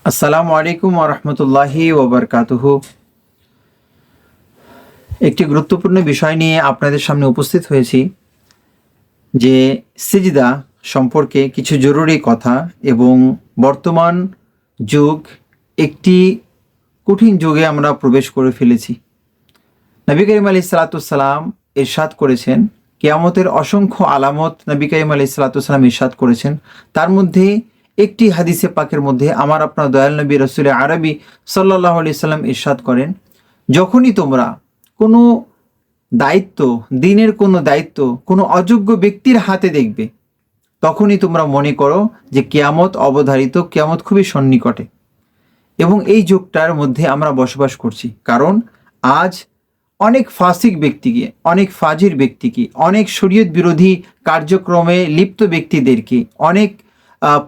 আসসালামু আলাইকুম ওয়া রাহমাতুল্লাহি ওয়া বারাকাতুহু। একটি গুরুত্বপূর্ণ বিষয় নিয়ে আপনাদের সামনে উপস্থিত হয়েছি যে সিজদা সম্পর্কে কিছু জরুরি কথা এবং বর্তমান যুগ একটি কঠিন যুগে আমরা প্রবেশ করে ফেলেছি। নবী করিম আলাইহিস সালাতু ওয়াস সালাম ইরশাদ করেছেন, কিয়ামতের অসংখ্য আলামত নবী করিম আলাইহিস সালাতু ওয়াস সালাম ইরশাদ করেছেন। তার মধ্যে একটি হাদিসে পাকের মধ্যে আমার আপনার দয়াল নবী রাসূল আরবি সাল্লাল্লাহু আলাইহি সাল্লাম ইরশাদ করেন, যখনই তোমরা কোনো দায়িত্ব, দিনের কোনো দায়িত্ব কোনো অযোগ্য ব্যক্তির হাতে দেখবে, তখনই তোমরা মনে করো যে কিয়ামত অবধারিত, কিয়ামত খুবই সন্নিকটে। এবং এই যুগটার মধ্যে আমরা বসবাস করছি, কারণ আজ অনেক ফাসিক ব্যক্তিকে, অনেক ফাজির ব্যক্তিকে, অনেক শরীয়ত বিরোধী কার্যক্রমে লিপ্ত ব্যক্তিদেরকে, অনেক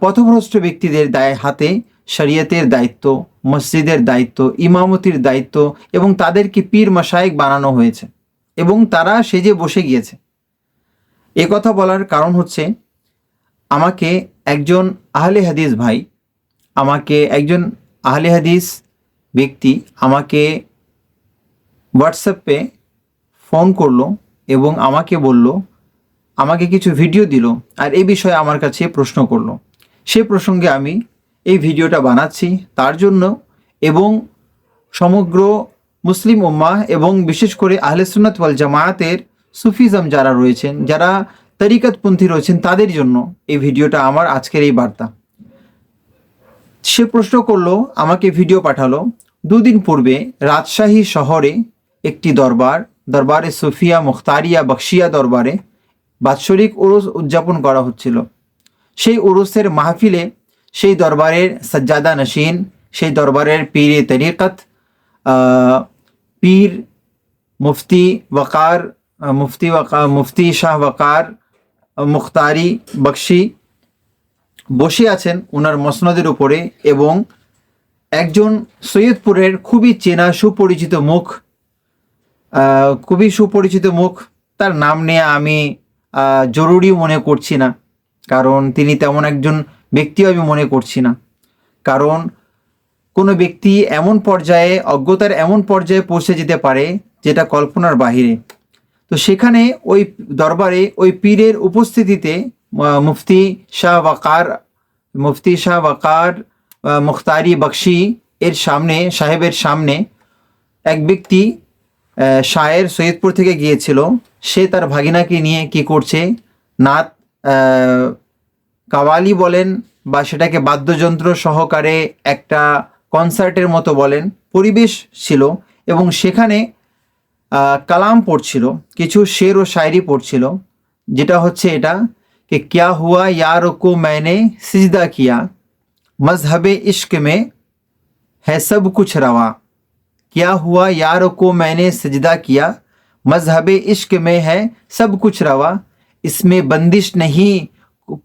পথভ্রষ্ট ব্যক্তিদের হাতে শরীয়তের দায়িত্ব, মসজিদের দায়িত্ব, ইমামতির দায়িত্ব এবং তাদেরকে পীর মাশায়েখ বানানো হয়েছে এবং তারা সেজে বসে গিয়েছে। এ কথা বলার কারণ হচ্ছে, আমাকে একজন আহলে হাদিস ভাই, আমাকে একজন আহলে হাদিস ব্যক্তি আমাকে হোয়াটসঅ্যাপে ফোন করলো এবং আমাকে বলল, আমাকে কিছু ভিডিও দিল আর এই বিষয়ে আমার কাছে প্রশ্ন করলো। সে প্রসঙ্গে আমি এই ভিডিওটা বানাচ্ছি তার জন্য এবং সমগ্র মুসলিম উম্মাহ এবং বিশেষ করে আহলে সুন্নাত ওয়াল জামায়াতের সুফিজম যারা রয়েছেন, যারা তরিকতপন্থী রয়েছেন, তাদের জন্য এই ভিডিওটা আমার আজকের এই বার্তা। সে প্রশ্ন করলো, আমাকে ভিডিও পাঠালো, দুদিন পূর্বে রাজশাহী শহরে একটি দরবারে সুফিয়া মুখতারিয়া বখশিয়া দরবারে বাৎসরিক উরুস উদযাপন করা হচ্ছিল। সেই উরুসের মাহফিলে সেই দরবারের সজ্জাদা নশীন, সেই দরবারের পীরে তরিকত, পীর মুফতি শাহ ওয়াকার মুখতারি বখশি বসে আছেন ওনার মসনদের উপরে এবং একজন সৈয়দপুরের খুবই চেনা সুপরিচিত মুখ, তার নাম নিয়ে আমি জরুরি মনে করছি না, কারণ তিনি তেমন একজন ব্যক্তিও আমি মনে করছি না, কারণ কোনো ব্যক্তি এমন পর্যায়ে, অজ্ঞতার এমন পর্যায়ে পৌঁছে যেতে পারে যেটা কল্পনার বাহিরে। তো সেখানে ওই দরবারে ওই পীরের উপস্থিতিতে মুফতি শাহ ওয়াকার মুখতারি বখশি সাহেবের সামনে এক ব্যক্তি শায়ের সৈয়দপুর থেকে গিয়েছিল, সে তার ভাগিনাকে নিয়ে কি করছে, নাত কাওয়ালি বলেন বা সেটাকে বাদ্যযন্ত্র সহকারে একটা কনসার্টের মতো বলেন, পরিবেশ ছিল এবং সেখানে কালাম পড়ছিল, কিছু শের ও শায়রি পড়ছিল, যেটা হচ্ছে এটা कि क्या हुआ यार को मैंने सिजदा किया, मजहबे इश्क में है सब कुछ रवा। क्या हुआ यार को मैंने सिजदा किया, मजहबे इश्क में है सब कुछ रवा। इसमें बंदिश नहीं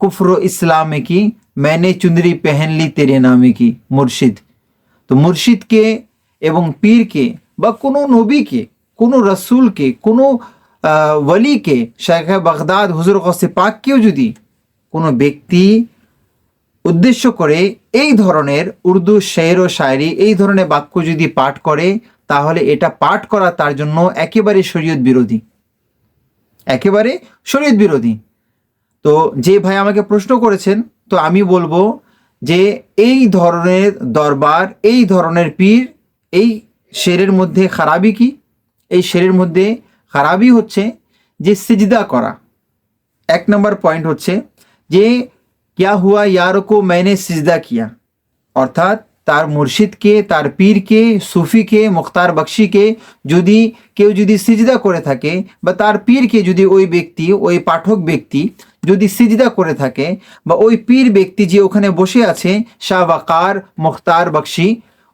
कुफ्र इस्लाम की, मैंने चुंदरी पहन ली तेरे नामे की। मुर्शिद, तो मुर्शिदके এবং পীরকে বা কোনো নবীকে, কোনো রসুলকে, কোনো ওয়ালিকে, শাইখ বাগদাদ হুজুর গৌসে পাককেও যদি কোনো ব্যক্তি উদ্দেশ্য করে এই ধরনের উর্দু শের ও শায়রি, এই ধরনের বাক্য যদি পাঠ করে, তাহলে এটা পাঠ করা তার জন্য একেবারে শরীয়ত বিরোধী। তো যে ভাই আমাকে প্রশ্ন করেছেন, তো আমি বলবো যে এই ধরনের দরবার, এই ধরনের পীর, এই শেরের মধ্যে খারাপি কি? এই শেরের মধ্যে খারাপি হচ্ছে যে সিজদা করা। এক নম্বর পয়েন্ট হচ্ছে যে क्या हुआ यार को मैंने सिजदा किया, অর্থাৎ তার মুর্শিদকে, তার পীরকে, সুফিকে, মুখতার বখশিকে যদি কেউ যদি সিজদা করে থাকে, বা তার পীরকে যদি ওই ব্যক্তি, ওই পাঠক ব্যক্তি যদি সিজদা করে থাকে, বা ওই পীর ব্যক্তি যে ওখানে বসে আছে, শাহ ওয়াকার মুখতার বখশি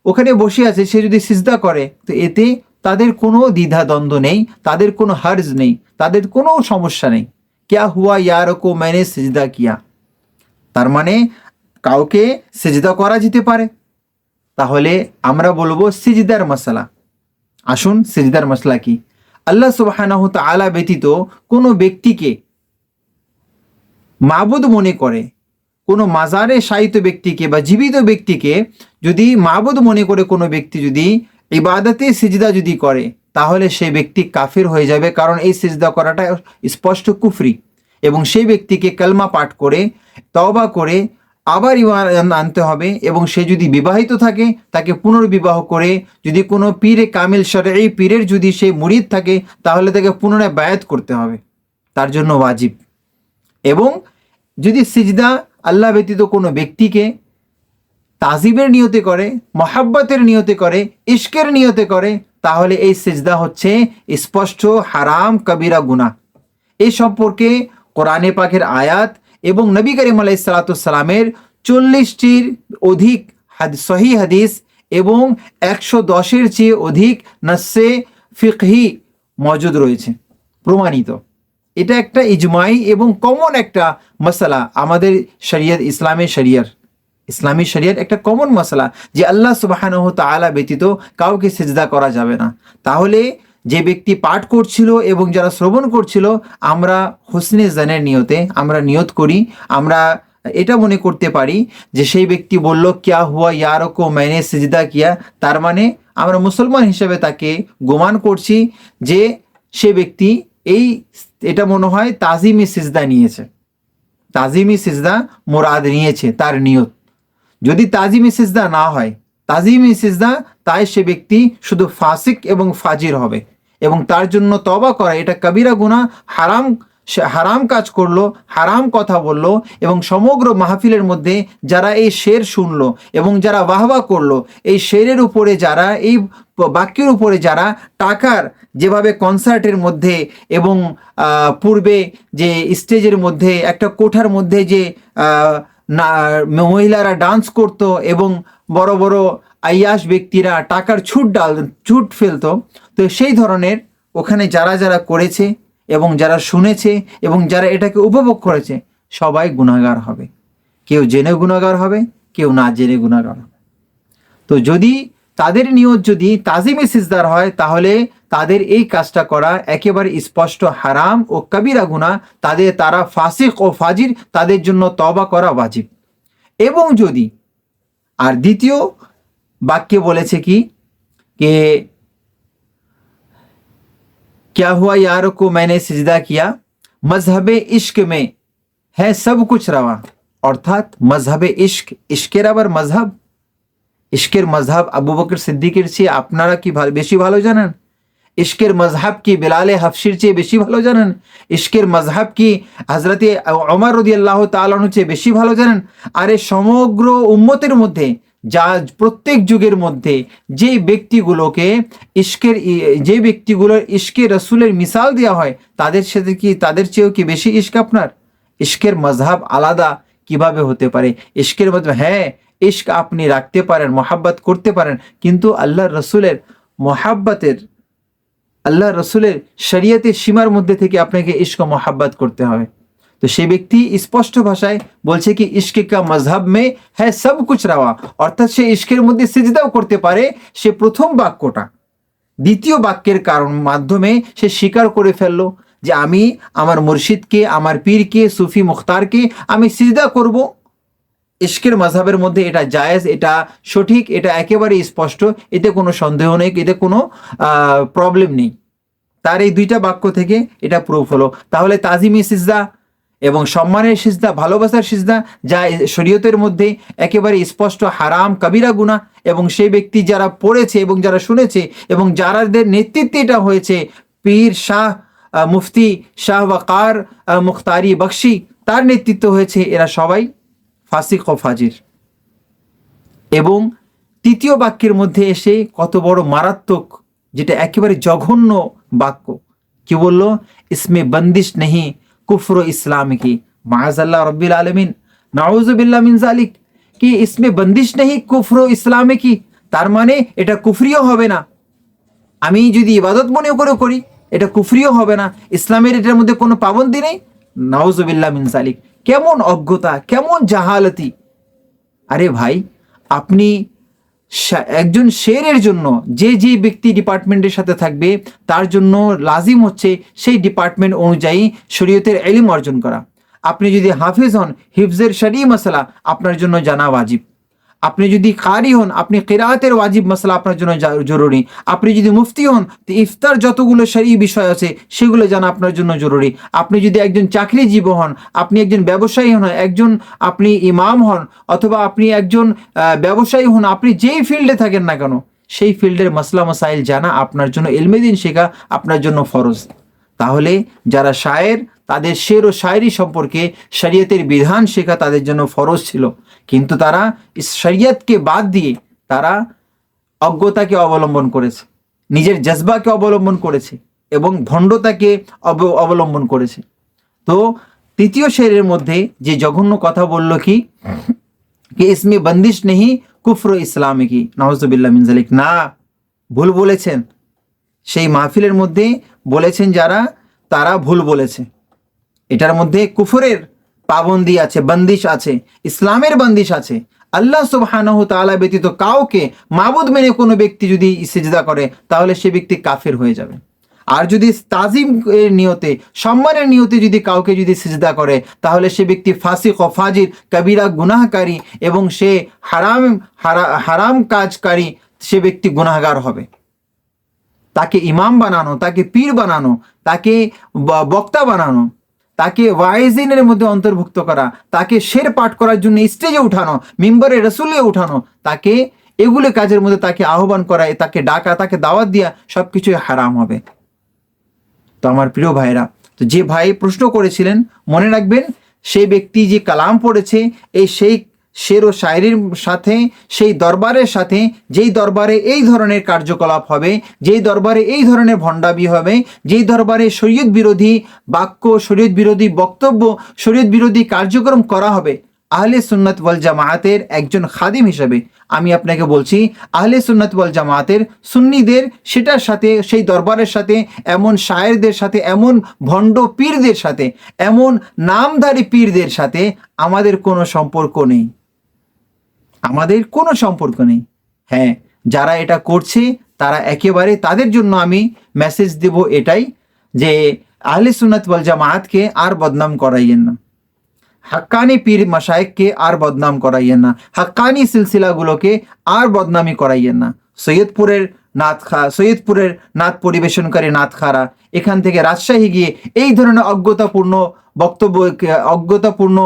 ওখানে বসে আছে, সে যদি সিজদা করে, তো এতে তাদের কোনো দ্বিধাদ্বন্দ্ব নেই, তাদের কোনো হার্জ নেই, তাদের কোনো সমস্যা নেই। क्या हुआ यार को मैंने सिजदा किया, তার মানে কাউকে সিজদা করা যেতে পারে। তাহলে আমরা বলবো সিজদার মাসলা। আসুন, সিজদার মাসলা কি? আল্লাহ সুবহানাহু তাআলা ব্যতীত কোনো ব্যক্তিকে মাবুদ মনে করে, কোনো মাজারে শায়িত ব্যক্তিকে বা জীবিত ব্যক্তিকে যদি মাবুদ মনে করে কোনো ব্যক্তি যদি ইবাদতে সিজদা যদি করে, তাহলে সেই ব্যক্তি কাফির হয়ে যাবে, কারণ এই সিজদা করাটা স্পষ্ট কুফরি। এবং সেই ব্যক্তিকে কালমা পাঠ করে তওবা করে আবার ঈমান আনতে হবে। এবং সে যদি বিবাহিত থাকে তাকে পুনর্বিবাহ করে, যদি কোনো পীরে কামিল শরঈ পীরের যদি সে মুরিদ থাকে তাহলে তাকে পুনরায় বায়াত করতে হবে, তার জন্য ওয়াজিব। এবং যদি সিজদা আল্লাহ ব্যতীত কোনো ব্যক্তিকে তাজিমের নিয়তে করে, মহাব্বতের নিয়তে করে, ইশকের নিয়তে করে, তাহলে এই সিজদা হচ্ছে স্পষ্ট হারাম কবিরা গুনাহ। এই সম্পর্কে কোরআনে পাকের আয়াত এবং নবী করিম আলাইহিস সালাতু ওয়াস সালামের 40টির অধিক সহিহ হাদিস এবং 110-এর চেয়ে অধিক নাসে ফিকহি মজুদ রয়েছে, প্রমাণিত। এটা একটা ইজমাই এবং কমন একটা মশলা আমাদের শরিয়ত, ইসলামী শরিয়ত একটা কমন মশলা যে আল্লাহ সুবহানাহু ওয়া তাআলা ব্যতীত কাউকে সিজদা করা যাবে না। তাহলে যে ব্যক্তি পাঠ করছিল এবং যারা শ্রবণ করছিল, আমরা হুসনে জানের নিয়তে আমরা নিয়ত করি, আমরা এটা মনে করতে পারি যে সেই ব্যক্তি বলল ক্যা হুয়া ইয়ারো কো मैंने সিজদা কিয়া, তার মানে আমরা মুসলমান হিসেবে তাকে গোমান করছি যে সে ব্যক্তি এটা মনে হয় তাজিমি সিজদা নিয়েছে, তাজিমি সিজদা মুরাদ নিয়েছে তার নিয়ত। যদি তাজিমি সিজদা না হয়, তাজিমি সিজদা, তাই সে ব্যক্তি শুধু ফাসিক এবং ফাজির হবে এবং তার জন্য তওবা করা এটা কবিরা গুনাহ, হারাম কাজ করলো, হারাম কথা বললো। এবং সমগ্র মাহফিলের মধ্যে যারা এই শের শুনলো এবং যারা বাহবা করলো, এই শেরের উপরে যারা, এই বাক্যের উপরে যারা টাকার, যেভাবে কনসার্টের মধ্যে এবং পূর্বে যে স্টেজের মধ্যে একটা কোঠার মধ্যে যে মহিলারা ডান্স করত এবং বড় বড় আইয়াস ব্যক্তিরা টাকার ছুট ফেলতো, তো সেই ধরনের ওখানে যারা যারা করেছে এবং যারা শুনেছে এবং যারা এটাকে উপভোগ করেছে, সবাই গুনাহগার হবে। কেউ জেনে গুনাহগার হবে, কেউ না জেনে গুনাহগার হবে। তো যদি তাদের নিয়ত যদি তাজিমে সিজদার হয়, তাহলে তাদের এই কাজটা করা একেবারে স্পষ্ট হারাম ও কবিরা গুনাহ, তারা ফাসিক ও ফাজির, তাদের জন্য তওবা করা ওয়াজিব। এবং যদি আর দ্বিতীয় বাক্যে বলেছে কি কে क्या हुआ यारों को मैंने सिजदा किया, मजहबे इश्क में है सब कुछ रवा, অর্থাৎ মজহবে ইশক, ইশকের আবার মজহব, ইশকের মজহব আবু বকর সিদ্দিকের চেয়ে আপনারা কি বেশি ভালো জানেন? ইশকের মজহব কি বিলালে হাফসির চেয়ে বেশি ভালো জানেন? ইশকের মজহব কি হযরতে ওমর রাদিয়াল্লাহু তাআলা আনহু চেয়ে বেশি ভালো জানেন? আরে সমগ্র উম্মতের মধ্যে, যা প্রত্যেক যুগের মধ্যে যে ব্যক্তিগুলোকে ইশকে রসুলের মিসাল দেওয়া হয়, তাদের চেয়েও কি বেশি ইশক আপনার? ইশকের মজহব আলাদা কিভাবে হতে পারে? ইশকের মধ্যে হ্যাঁ, ইশক আপনি রাখতে পারেন, মহাব্বত করতে পারেন, কিন্তু আল্লাহ রসুলের মহাব্বতের, আল্লাহ রসুলের শরিয়তের সীমার মধ্যে থেকে আপনাকে ইশক মহাব্বত করতে হবে। তো সেই ব্যক্তি স্পষ্ট ভাষায় বলছে কি ইশকে কা মজহব মে হ্যাঁ সব কুছ রাওয়া, অর্থাৎ সে ইশকের মধ্যে সিজদাও করতে পারে। সে প্রথম বাক্যটা দ্বিতীয় বাক্যের মাধ্যমে সে স্বীকার করে ফেললো যে আমি আমার মুর্শিদকে, আমার পীরকে, সুফি মুখতারকে আমি সিজদা করব। ইশকের মজহবের মধ্যে এটা জায়েজ, এটা সঠিক, এটা একেবারে স্পষ্ট, এতে কোনো সন্দেহ নেই, এতে কোনো প্রবলেম নেই। তার এই দুইটা বাক্য থেকে এটা প্রুফ হলো। তাহলে তাজিমি সিজদা এবং সম্মানের সিজদা, ভালোবাসার সিজদা, যা শরীয়তের মধ্যে একেবারে স্পষ্ট হারাম কবিরা গুনাহ, এবং সেই ব্যক্তি যারা পড়েছে এবং যারা শুনেছে এবং যারাদের নেতৃত্বে এটা হয়েছে, পীর শাহ মুফতি শাহ ওয়াকার মুখতারি বখশি, তার নেতৃত্ব হয়েছে, এরা সবাই ফাসিক ও ফাজির। এবং তৃতীয় বাক্যের মধ্যে এসে কত বড় মারাত্মক, যেটা একেবারে জঘন্য বাক্য, কি বলল? ইসমে বন্দিশ নেহি কুফর ইসলাম কি, মাআযাল্লাহ রব্বিল আলামিন, নাউযু বিল্লাহ মিন যালিক, কি ইসমে বন্দিশ নেহি কুফর ইসলামে কি, তার মানে এটা কুফরিও হবে না। আমি যদি ইবাদত মনে করে করি, এটা কুফরিও হবে না, ইসলামের এটার মধ্যে কোনো পাবন্দি নেই। নাউযু বিল্লাহ মিন যালিক, কেমন অজ্ঞতা, কেমন জাহালতি! আরে ভাই, আপনি একজন শেরের জন্য যে ব্যক্তি ডিপার্টমেন্টের সাথে থাকবে, তার জন্য লাজিম হচ্ছে সেই ডিপার্টমেন্ট অনুযায়ী শরীয়তের ইলম অর্জন করা। আপনি যদি হাফিজ হন, হিফজের শরঈ মাসলা আপনার জন্য জানা ওয়াজিব। আপনি যদি কারি হন, আপনি কিরাআতের ওয়াজিব মাসলা আপনার জন্য জরুরি। আপনি যদি মুফতি হন, তো ইফতার যতগুলো শরঈ বিষয় আছে সেগুলো জানা আপনার জন্য জরুরি। আপনি যদি একজন চাকরিজীবী হন, আপনি একজন ব্যবসায়ী হন, আপনি ইমাম হন, অথবা আপনি একজন ব্যবসায়ী হন, আপনি যেই ফিল্ডে থাকেন না কেন সেই ফিল্ডের মাসলা মাসাইল জানা আপনার জন্য, ইলমে দ্বীন শেখা আপনার জন্য ফরজ। তাহলে যারা শায়ের, তাদের শের ও শায়রি সম্পর্কে শরীয়তের বিধান শেখা তাদের জন্য ফরজ ছিল, কিন্তু তারা শরীয়তকে বাদ দিয়ে তারা অজ্ঞতাকে অবলম্বন করেছে, নিজের জজবাকে অবলম্বন করেছে এবং ভণ্ডতাকে অবলম্বন করেছে। তো তৃতীয় শেরের মধ্যে যে জঘন্য কথা বলল কি ইসমে বন্দিশ নেহি কুফর ইসলামে কি, নাউজুবিল্লাহ মিন যালিক, না, ভুল বলেছেন। সেই মাহফিলের মধ্যে বলেছেন যারা, তারা ভুল বলেছে। এটার মধ্যে কুফরের পাবন্দি আছে, বন্দিশ আছে, ইসলামের বন্দিশ আছে। আল্লাহ সুবহানাহু তাআলা ব্যতীত কাউকে মাবুদ মেনে কোনো ব্যক্তি যদি সিজদা করে তাহলে সে ব্যক্তি কাফের হয়ে যাবে। আর যদি তাজিম এর নিয়তে, সম্মানের নিয়তে যদি কাউকে যদি সিজদা করে তাহলে সে ব্যক্তি ফাসিক ও ফাজির, কবিরা গুনাহকারী এবং সে হারাম কাজকারী, সে ব্যক্তি গুনাহগার হবে। তাকে ইমাম বানানো, তাকে পীর বানানো, তাকে বক্তা বানানো, তাকে ওয়াইজিনের মধ্যে অন্তর্ভুক্ত করা, তাকে শের পাঠ করার জন্য স্টেজে উঠানো, মিম্বরে রসুলে উঠানো, তাকে এগুলো কাজের মধ্যে তাকে আহ্বান করা, তাকে ডাকা, তাকে দাওয়াত দেওয়া সবকিছুই হারাম হবে। তো আমার প্রিয় ভাইরা, তো যে ভাই প্রশ্ন করেছিলেন, মনে রাখবেন সেই ব্যক্তি যে কালাম পড়েছে সেই শের ও শায়রির সাথে, সেই দরবারের সাথে, যেই দরবারে এই ধরনের কার্যকলাপ হবে, যেই দরবারে এই ধরনের ভণ্ডামি হবে, যেই দরবারে শরীয়ত বিরোধী বাক্য, শরীয়ত বিরোধী বক্তব্য, শরীয়ত বিরোধী কার্যক্রম করা হবে, আহলে সুন্নাত ওয়াল জামায়াতের একজন খাদিম হিসেবে আমি আপনাকে বলছি, আহলে সুন্নাত ওয়াল জামায়াতের সুন্নিদের সেটার সাথে, সেই দরবারের সাথে, এমন শায়েরদের সাথে, এমন ভণ্ড পীরদের সাথে, এমন নামধারী পীরদের সাথে আমাদের কোনো সম্পর্ক নেই, আমাদের কোনো সম্পর্ক নেই। হ্যাঁ, যারা এটা করছে তারা একেবারে, তাদের জন্য আমি মেসেজ দেব এটাই, যে আহলে সুন্নাত ওয়াল জামায়াতকে আর বদনাম করাইয়েন না, হক্কানি পীর মাশায়েখকে আর বদনাম করাইয়েন না, হক্কানি সিলসিলাগুলোকে আর বদনামি করাইয়েন না। সৈয়দপুরের নাথ পরিবেশনকারী নাথখারা এখান থেকে রাজশাহী গিয়ে এই ধরনের অজ্ঞতাপূর্ণ বক্তব্য, অজ্ঞতাপূর্ণ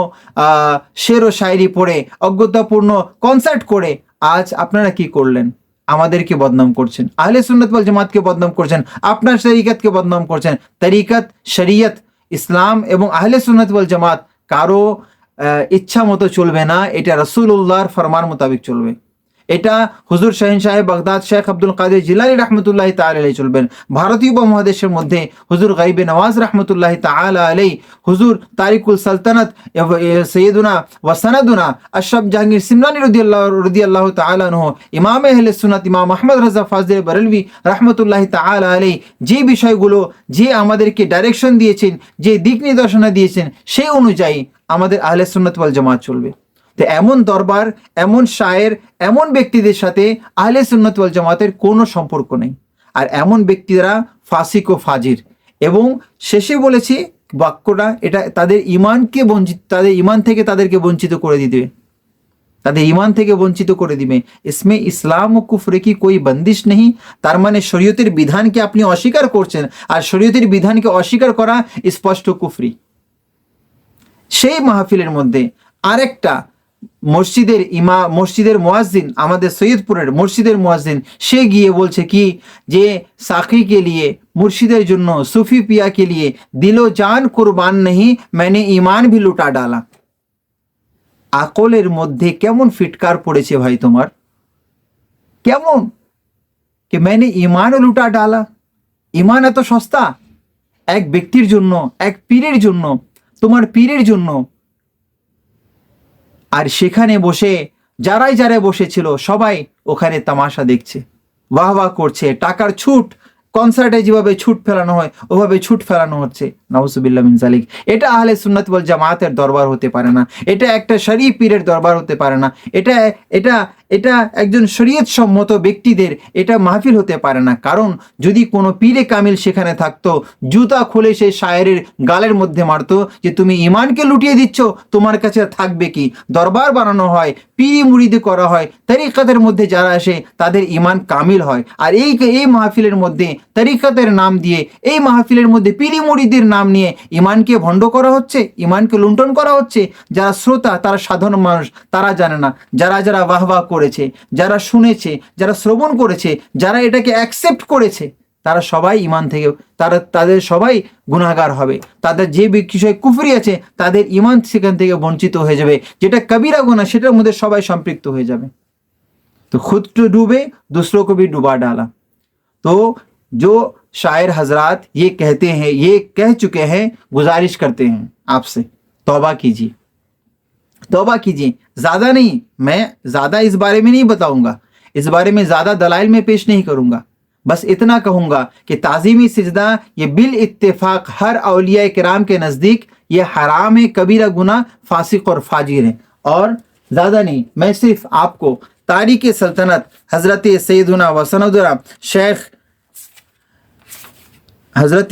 শের ও শায়রি পড়ে, অজ্ঞতাপূর্ণ কনসার্ট করে আজ আপনারা কি করলেন? আমাদেরকে বদনাম করছেন, আহলে সুন্নাত ওয়াল জামাতকে বদনাম করছেন, আপনার তরিকতকে বদনাম করছেন। তরিকত, শরীয়ত, ইসলাম এবং আহলে সুন্নাত ওয়াল জামাত কারো ইচ্ছা মতো চলবে না, এটা রাসূলুল্লাহর ফরমান মোতাবেক চলবে। এটা হুজুর শাহিন সাহেব বাগদাদ শেখ আব্দুল কাদের জিলানী রাহমাতুল্লাহি তাআলা আলাইহি চলবেন। ভারতীয় উপমহাদেশের মধ্যে হুজুর গাইবে নওয়াজ রাহমাতুল্লাহি তাআলা আলাইহি, হুজুর তারিকুল সালতানাত সৈয়দুনা ওয়া সানাদুনা আশরাফ জাহাঙ্গীর সিমনানি রাদিয়াল্লাহু তাআলা আনহু, ইমাম আহলে সুন্নাত ইমাম আহমদ রাজা ফাজলে বরেলভী রাহমাতুল্লাহি তাআলা আলাইহি যে বিষয়গুলো, যে আমাদেরকে ডাইরেকশন দিয়েছেন, যে দিক নির্দেশনা দিয়েছেন, সেই অনুযায়ী আমাদের আহলে সুন্নাত ওয়াল জামাত চলবে। তো এমন দরবার, এমন শায়ের, এমন ব্যক্তিদের সাথে আহলে সুন্নাত ওয়াল জামাতের কোনো সম্পর্ক নেই। আর এমন ব্যক্তিরা ফাসিক ও ফাজির। এবং শেষে বলেছি বাক্যটা, এটা তাদের ইমানকে বঞ্চিত, তাদের ইমান থেকে তাদেরকে বঞ্চিত করে দিবে, তাদের ইমান থেকে বঞ্চিত করে দিবে। ইসমে ইসলাম ও কুফরে কি কোই বন্দিশ নেই। তার মানে শরীয়তের বিধানকে আপনি অস্বীকার করছেন, আর শরীয়তের বিধানকে অস্বীকার করা স্পষ্ট কুফরি। সেই মাহফিলের মধ্যে আরেকটা মসজিদের মুয়াজ্জিন, আমাদের সৈয়দপুরের মসজিদের মুয়াজ্জিন, সে গিয়ে বলছে কি যে সাকি কে লিয়ে, মুর্শিদের জন্য, সুফি পিয়া কে লিয়ে দিলো জান কুরবান নেহি, मैंने ईमान भी लुटा डाला। আকলের মধ্যে কেমন ফিটকার পড়েছে ভাই তোমার, কেমন कि मैंने ईमान लुटा डाला। ইমান এত সস্তা? এক ব্যক্তির জন্য, এক পীরের জন্য, তোমার পীরের জন্য। আর সেখানে বসে যারাই বসেছিল সবাই ওখানে তামাশা দেখছে, বাহ বাহ করছে, টাকার ছুট, কনসার্টে যেভাবে ছুট ফেলানো হয় ওভাবে ছুট ফেলানো হচ্ছে। নাউজুবিল্লাহ মিন যালিক। এটা আহলে সুন্নাত ওয়াল জামাতের দরবার হতে পারে না, এটা একটা শরীফ পীরের দরবার হতে পারে না, এটা এটা এটা একজন শরীয়ত সম্মত ব্যক্তিদের এটা মাহফিল হতে পারে না। কারণ যদি কোনো পীরে কামিল সেখানে থাকতো, জুতা খুলে সেই শায়েরের গালের মধ্যে মারতো যে তুমি ইমানকে লুটিয়ে দিচ্ছ, তোমার কাছে থাকবে কি। দরবার বানানো হয়, পীরি মুরিদি করা হয়, তরিকাতের মধ্যে যারা আসে তাদের ইমান কামিল হয়। আর এই মাহফিলের মধ্যে তরিকাতের নাম দিয়ে, এই মাহফিলের মধ্যে পীরি মুরিদির নাম নিয়ে ইমানকে ভণ্ড করা হচ্ছে, ইমানকে লুণ্ঠন করা হচ্ছে। যারা শ্রোতা তারা সাধারণ মানুষ, তারা জানে না। যারা যারা বাহ বাহ করেছে, যারা শুনেছে, যারা শ্রবণ করেছে, যারা এটাকে অ্যাকসেপ্ট করেছে, তারা সবাই ইমান থেকে তাদের সবাই গুনাহগার হবে। তাদের যে বিষয়ে কুফরি আছে তাদের ইমান সেখান থেকে বঞ্চিত হয়ে যাবে। যেটা কবিরা গুনাহ সেটার মধ্যে সবাই সম্পৃক্ত হয়ে যাবে। तो खुद तो डूबे, दूसरों को भी डुबा डाला। तो जो शायर हजरात ये कहते हैं, ये कह चुके हैं, गुजारिश करते हैं आपसे, तौबा कीजिए, तौबा कीजिए। ज़्यादा नहीं, मैं ज़्यादा इस बारे में नहीं बताऊंगा, इस बारे में ज़्यादा दलाइल में पेश नहीं करूंगा। बस इतना कहूंगा कि ताज़ीमी सिजदा ये बिल इत्तेफाक हर औलिया किराम के नज़दीक ये हराम है, कबीरा गुनाह, फासिक और फाजिर है। और ज़्यादा नहीं, मैं सिर्फ आपको तारीख़ सल्तनत हज़रत सैयदुना व सनदुना शेख हज़रत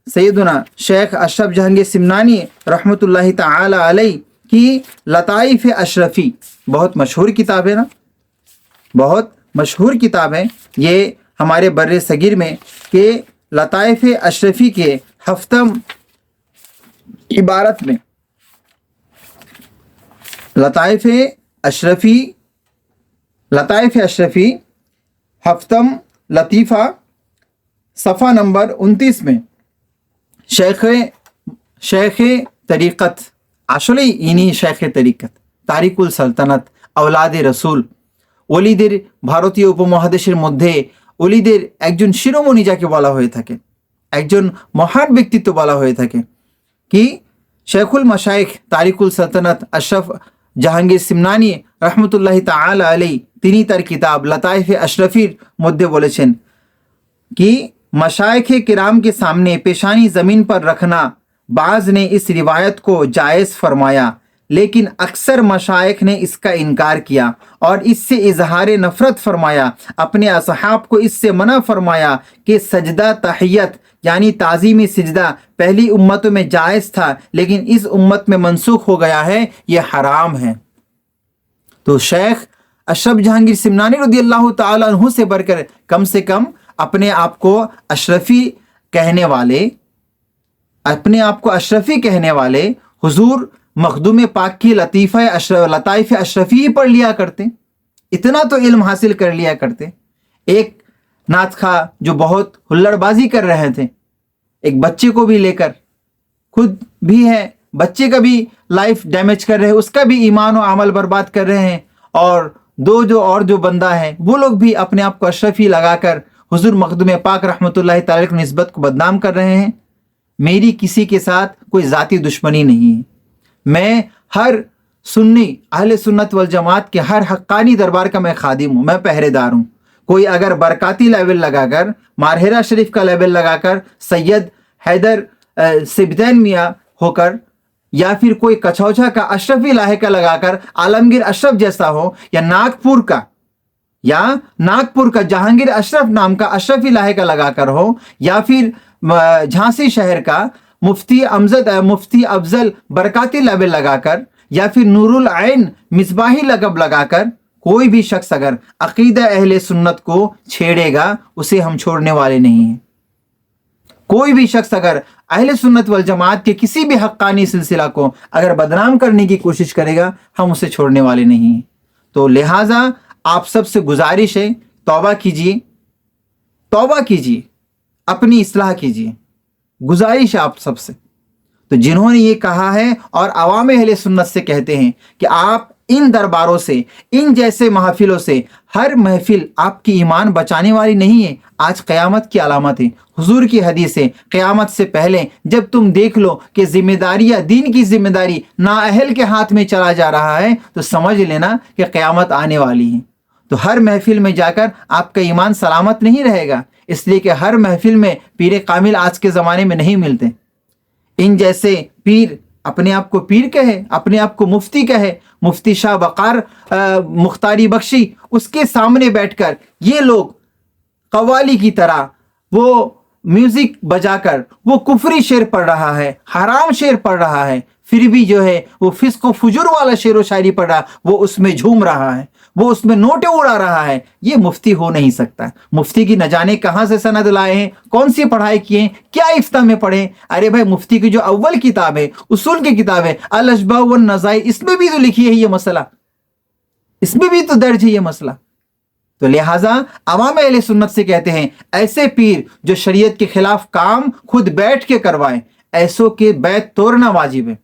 सैयदुना शेख अशरफ जहांगीर सिमनानी रहमतुल्लाहि ताला अलैह की लताइफ़ अशरफ़ी, बहुत मशहूर किताब है ना, बहुत मशहूर किताब है ये हमारे बर्रे सगीर में, के लताइफ़ अशरफ़ी के हफ्तम इबारत में लताइफ़ अशरफ़ी हफ्तम लतीफ़ा सफ़ा नंबर 29 में शेख तरीक़त, আসলেই ইনি শেখে তরিকত, তারিকুল সালতানাত, আওলাদে রসুল, ওলিদের ভারতীয় উপমহাদেশের মধ্যে ওলিদের একজন শিরোমণি যাকে বলা হয়ে থাকে, একজন মহান ব্যক্তিত্ব বলা হয়ে থাকে। কি শেখুল মাশায়েখ তারিকুল সালতানাত আশরাফ জাহাঙ্গীর সিমনানি রহমতুল্লাহি তাআলা আলাইহি তিনি তার কিতাব লতাইফ अशरफीर মধ্যে বলেছেন कि मशाइख किराम के सामने पेशानी ज़मीन पर रखना, बाज़ ने इस रिवायत को जायज़ फरमाया, लेकिन अक्सर मशाइख ने इसका इनकार किया और इससे इजहार नफ़रत फरमाया। अपने असहाब को इससे मना फरमाया कि सजदा तहियत यानी ताज़ीमी सिजदा पहली उम्मतों में जायज़ था, लेकिन इस उम्मत में मनसूख हो गया है, ये हराम है। तो शेख अशरफ जहांगीर सिमनानी रज़ियल्लाहु ताला अन्हु से बढ़कर कम से कम अपने आप को अशरफ़ी कहने वाले, अपने आप को अशरफ़ी कहने वाले हुजूर मखदूम पाक की लताइफ़ अशरफ़ी ही पढ़ लिया करते, इतना तो इल्म हासिल कर लिया करते। एक नात खा जो बहुत हुल्लड़बाजी कर रहे थे, एक बच्चे को भी लेकर, खुद भी है, बच्चे का भी लाइफ डैमेज कर रहे हैं, उसका भी ईमान और अमल बर्बाद कर रहे हैं, और जो बंदा है वो लोग भी अपने आप को अशरफ़ी लगाकर हुजूर मखदूम पाक रहमतुल्लाहि ताला की निस्बत को बदनाम कर रहे हैं। मेरी किसी के साथ कोई ज़ाती दुश्मनी नहीं है। मैं हर सुन्नी अहले सुन्नत वल जमात के हर हक्कानी दरबार का मैं खादिम हूँ, मैं पहरेदार हूँ। कोई अगर बरकाती लेवल लगाकर, मारहेरा शरीफ का लेवल लगाकर, सैयद हैदर सिबतैन मियाँ होकर, या फिर कोई कछौछा का अशरफी लाहे का लगाकर आलमगीर अशरफ जैसा हो, या नागपुर का जहांगीर अशरफ नाम का अशरफी लाहे का लगाकर हो, या फिर झांसी शहर का मुफ्ती अफजल बरकाती लेवल लगाकर, या फिर नूरुल ऐन मिसबाही लक़ब लगाकर कोई भी शख्स अगर अकीदा अहले सुन्नत को छेड़ेगा उसे हम छोड़ने वाले नहीं हैं। कोई भी शख्स अगर अहले सुन्नत वल जमात के किसी भी हक्कानी सिलसिला को अगर बदनाम करने की कोशिश करेगा हम उसे छोड़ने वाले नहीं हैं। तो लिहाजा आप सबसे गुजारिश है, तौबा कीजिए, अपनी इस्लाह कीजिए, गुजारिश है आप सबसे। तो जिन्होंने ये कहा है और अवाम अहले सुन्नत से कहते हैं कि आप इन दरबारों से, इन जैसे महफिलों से, हर महफिल आपकी ईमान बचाने वाली नहीं है। आज क़यामत की अलामत है, हुजूर की हदीस है, क़यामत से पहले जब तुम देख लो कि जिम्मेदारियाँ, दीन की जिम्मेदारी नाअहल के हाथ में चला जा रहा है, तो समझ लेना कि क़यामत आने वाली है। तो हर महफिल में जाकर आपका ईमान सलामत नहीं रहेगा, इसलिए कि हर महफिल में पीर कामिल आज के ज़माने में नहीं मिलते। इन जैसे पीर अपने आप को पीर कहे, अपने आप को मुफ्ती कहे, मुफ्ती शाह वकार मुख्तारी बख्शी, उसके सामने बैठकर ये लोग कव्वाली की तरह वो म्यूजिक बजाकर वो कुफरी शेर पढ़ रहा है, हराम शेर पढ़ रहा है, फिर भी जो है वो फिस्को फुजुर वाला शेर व शायरी पढ़ रहा, वो उसमें झूम रहा है, वो उसमें नोटे उड़ा रहा है। ये मुफ्ती हो नहीं सकता। मुफ्ती की न जाने कहां से सनद लाए हैं, कौन सी पढ़ाई किए, क्या इफ्ता में पढ़े। अरे भाई, मुफ्ती की जो अव्वल किताब है, उसूल की किताब है अल अशबा व नज़ाइर, इसमें भी तो लिखी है ये मसला, इसमें भी तो दर्ज है ये मसला। तो लिहाजा अवाम अहले सुन्नत से कहते हैं, ऐसे पीर जो शरीयत के खिलाफ काम खुद बैठ के करवाएं, ऐसों के बैत तोड़ना वाजिब है,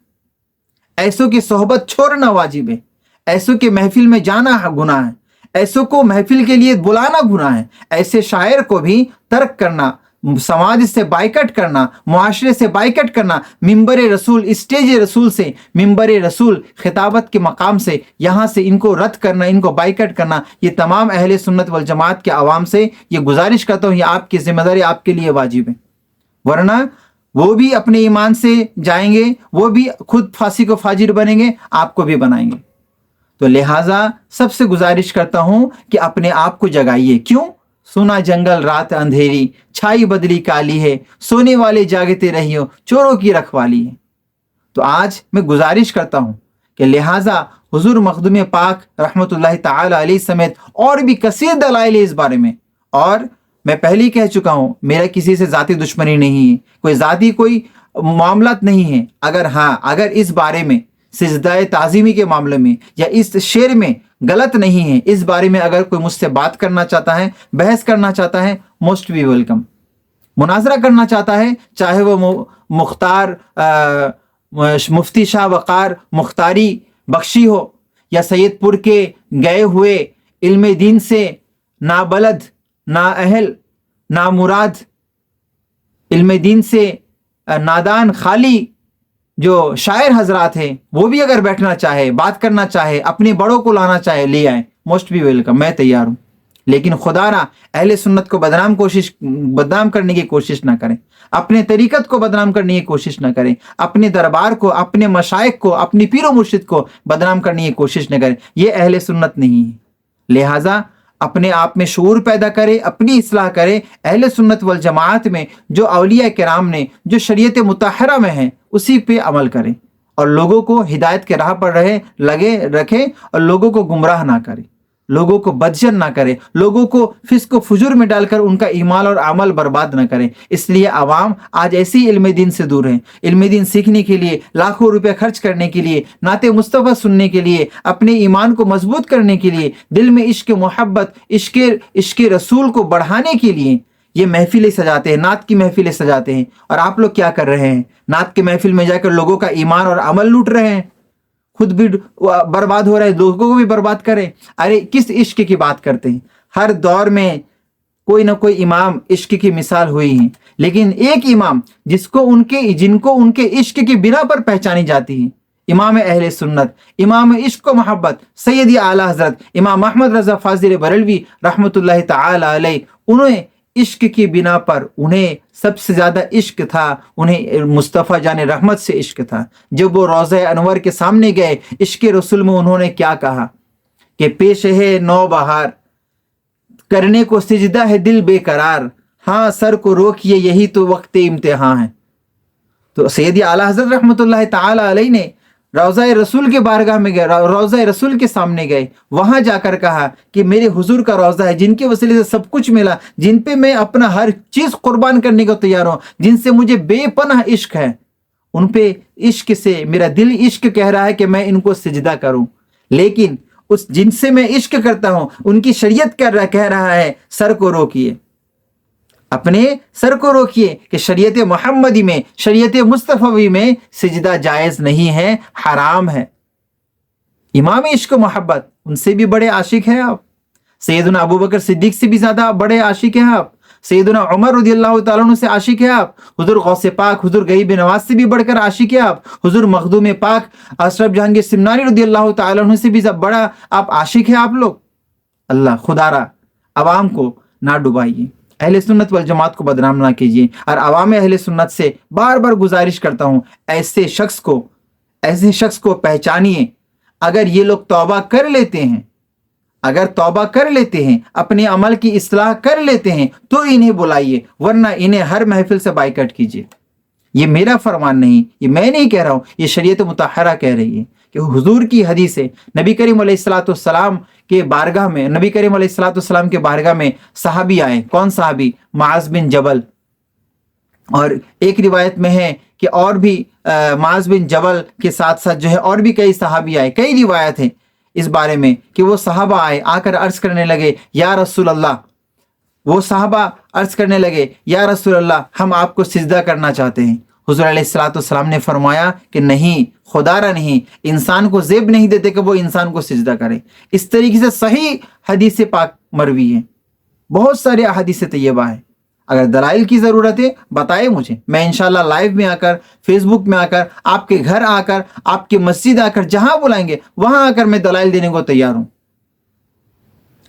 ऐसों की सोहबत छोड़ना वाजिब है, ऐसों के महफिल में जाना गुनाह है, ऐसों को महफिल के लिए बुलाना गुनाह है, ऐसे शायर को भी तर्क करना, समाज से बाइकट करना, मुआशरे से बाइकट करना, मिंबर रसूल, स्टेज रसूल से, मिंबर रसूल खिताबत के मकाम से, यहाँ से इनको रद्द करना, इनको बाइकट करना, ये तमाम अहले सुन्नत वल जमात के आवाम से ये गुजारिश करता हूँ, ये आपकी जिम्मेदारी, आपके लिए वाजिब है। वरना वो भी अपने ईमान से जाएंगे, वो भी खुद फांसी को फाजिर बनेंगे, आपको भी बनाएंगे। तो लिहाजा सबसे गुजारिश करता हूं कि अपने आप को जगाइए। क्यों? सुना जंगल रात अंधेरी, छाई बदली काली है, सोने वाले जागते रहियो, चोरों की रखवाली है। तो आज मैं गुजारिश करता हूं कि लिहाजा हुजूर मखदूम पाक रहमतुल्लाहि ताला अलैहि समेत और भी कसीर दलाइल इस बारे में, और मैं पहले ही कह चुका हूं, मेरा किसी से जाती दुश्मनी नहीं है, कोई जाती कोई मामलात नहीं है। अगर इस बारे में सिजदाए ताज़ीमी के मामले में या इस शेर में गलत नहीं है, इस बारे में अगर कोई मुझसे बात करना चाहता है, बहस करना चाहता है, मोस्ट बी वेलकम। मुनाजरा करना चाहता है, चाहे वो मुख्तार मुफ्ती शाह वकार मुख्तारी बख्शी हो या सैयदपुर के गए हुए इल्म दीन से नाबलद, नाअहल, नामुराद, इल्म दीन से नादान खाली जो शायर हजरात हैं, वो भी अगर बैठना चाहे, बात करना चाहे, अपने बड़ों को लाना चाहे, ले आए, मोस्ट बी वेलकम, मैं तैयार हूं। लेकिन खुदारा अहले सुन्नत को बदनाम करने की कोशिश ना करें, अपने तरीकत को बदनाम करने की कोशिश ना करें, अपने दरबार को, अपने मशाइख को, अपनी पीरो मुर्शिद को बदनाम करने की कोशिश न करें। ये अहले सुन्नत नहीं है। लिहाजा अपने आप में शऊर पैदा करे, अपनी इस्लाह करे, अहले सुन्नत वल जमात में जो औलिया किराम ने जो शरीयत मुतहरा में है उसी पे अमल करें, और लोगों को हिदायत के राह पर रखें, और लोगों को गुमराह ना करे, लोगों को बदजन ना करे, लोगों को फिस्क फुजुर में डालकर उनका ईमान और अमल बर्बाद ना करें। इसलिए आवाम आज ऐसी इल्म दीन से दूर है। इल्म दीन सीखने के लिए, लाखों रुपए खर्च करने के लिए, नाते मुस्तफ़ा सुनने के लिए, अपने ईमान को मजबूत करने के लिए, दिल में इश्क मोहब्बत, इश्क रसूल को बढ़ाने के लिए ये महफिलें सजाते हैं, नात की महफिलें सजाते हैं। और आप लोग क्या कर रहे हैं? नात की महफिल में जाकर लोगों का ईमान और अमल लूट रहे हैं, खुद भी बर्बाद हो रहा है, लोगों को भी बर्बाद करें। अरे किस इश्क की बात करते हैं? हर दौर में कोई ना कोई इमाम इश्क की मिसाल हुई है, लेकिन एक इमाम जिनको उनके इश्क की बिना पर पहचानी जाती है, इमाम अहले सुन्नत, इमाम इश्क व मोहब्बत, सैयदी आला हजरत इमाम अहमद रजा फाजिल बरेलवी रहमतुल्लाहि ताला अलैहि, उन्हें इश्क की बिना पर, उन्हें सबसे ज्यादा इश्क था, उन्हें मुस्तफ़ा जाने रहमत से इश्क था। जब वो रोज़े अनवर के सामने गए, इश्क रसूल में उन्होंने क्या कहा कि पेश है नौ बहार, करने को सिजदा है दिल बेकरार, हाँ सर को रोकिए यही तो वक्त इम्तिहान है। तो सैयदी आला हज़रत रहमतुल्लाहि ताला अलैहि ने रोज़ा रसूल के बारगाह में गए, रोज़ा रसूल के सामने गए, वहां जाकर कहा कि मेरे हुजूर का रोज़ा है, जिनके वसीले से सब कुछ मिला, जिन पे मैं अपना हर चीज कुर्बान करने को तैयार हूं, जिनसे मुझे बेपनाह इश्क है, उन पे इश्क से मेरा दिल इश्क कह रहा है कि मैं इनको सिजदा करूं। लेकिन उस जिनसे मैं इश्क करता हूं, उनकी शरीयत कह रहा है सर को रोकिए, अपने सर को रोकिए कि शरीयत मोहम्मदी में, शरीयत मुस्तफ़वी में सिजदा जायज नहीं है, हराम है। इमाम इश्क मोहब्बत, उनसे भी बड़े आशिक हैं आप, सैयदना अबू बकर सिद्दीक से भी ज्यादा बड़े आशिक हैं आप, सैयदना उमर रज़ियल्लाहु ताला अन्हु से आशिक है आप, हुजूर गौसे पाक, हुजूर गरीब नवाज से भी बढ़कर आशिक है आप, हुजूर मखदूम पाक अशरफ जहांगीर सिमनानी रज़ियल्लाहु ताला अन्हु से भी बड़ा आप आशिक है आप लोग। अल्लाह खुदारा अवाम को ना डुबाइए, अहले सुन्नत वल जमात को बदनाम ना कीजिए। और अवाम अहले सुन्नत से बार बार गुजारिश करता हूँ, ऐसे शख्स को पहचानिए। अगर ये लोग तौबा कर लेते हैं, अगर तौबा कर लेते हैं, अपने अमल की इस्लाह कर लेते हैं, तो इन्हें बुलाइए, वरना इन्हें हर महफिल से बाइकआउट कीजिए। ये मेरा फरमान नहीं, ये मैं नहीं कह रहा हूँ, ये शरीयत मुतहरा कह रही है कि हुजूर की हदीस है। नबी करीम अलैहिस्सलाम के बारगाह में, नबी करीम अलैहिस्सलाम के बारगाह में सहाबी आए। कौन सहाबी? मुआज़ बिन जबल। और एक रिवायत में है कि और भी मुआज़ बिन जबल के साथ साथ जो है और भी कई सहाबी आए। कई रिवायत है इस बारे में कि वो सहाबा आए, आकर अर्ज करने लगे, या रसूल अल्लाह, वो सहाबा अर्ज करने लगे, या रसूल अल्लाह, हम आपको सिजदा करना चाहते हैं। हुज़ूर अलैहिस्सलाम ने फरमाया कि नहीं, खुदारा नहीं, इंसान को ज़ेब नहीं देते कि वो इंसान को सिजदा करे। इस तरीके से सही हदीस पाक मरवी है, बहुत सारे अहादीस तैयबा है। अगर दलाइल की ज़रूरत है बताए मुझे, मैं इंशाल्लाह लाइव में आकर, फेसबुक में आकर, आपके घर आकर, आपकी मस्जिद आकर, जहां बुलाएंगे वहां आकर मैं दलाइल देने को तैयार हूं।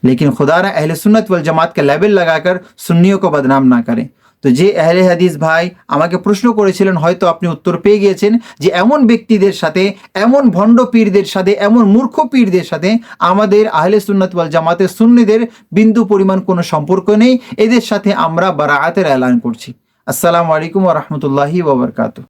लेकिन खुदारा अहले सुन्नत वल जमात का लेबल लगाकर सुन्नियों को बदनाम ना करें। তো যে আহলে হাদিস ভাই আমাকে প্রশ্ন করেছিলেন, হয়তো আপনি উত্তর পেয়ে গিয়েছেন, যে এমন ব্যক্তিদের সাথে, এমন ভণ্ড পীরদের সাথে, এমন মূর্খ পীরদের সাথে আমাদের আহলে সুন্নাত ওয়াল জামাতের সুন্নিদের বিন্দু পরিমাণ কোনো সম্পর্ক নেই। এদের সাথে আমরা বারাআতের এলান করছি। আসসালামু আলাইকুম ওয়া রাহমাতুল্লাহি ওয়া বারাকাতুহু।